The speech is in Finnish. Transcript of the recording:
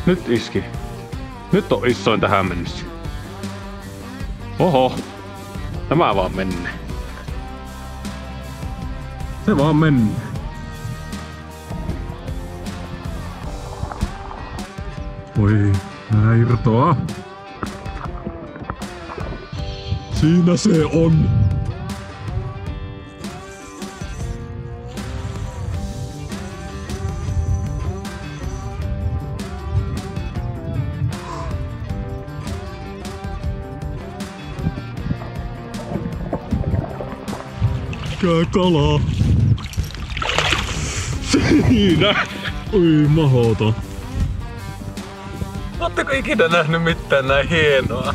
Nyt iski. Nyt on isoin tähän mennessä. Oho. Tämä vaan menee. Se vaan menee. Oi, nää irtoaa. Siinä se on. Mikä kala? Siinä! Oi mahoton. Ootteko ikinä nähnyt mitään näin hienoa?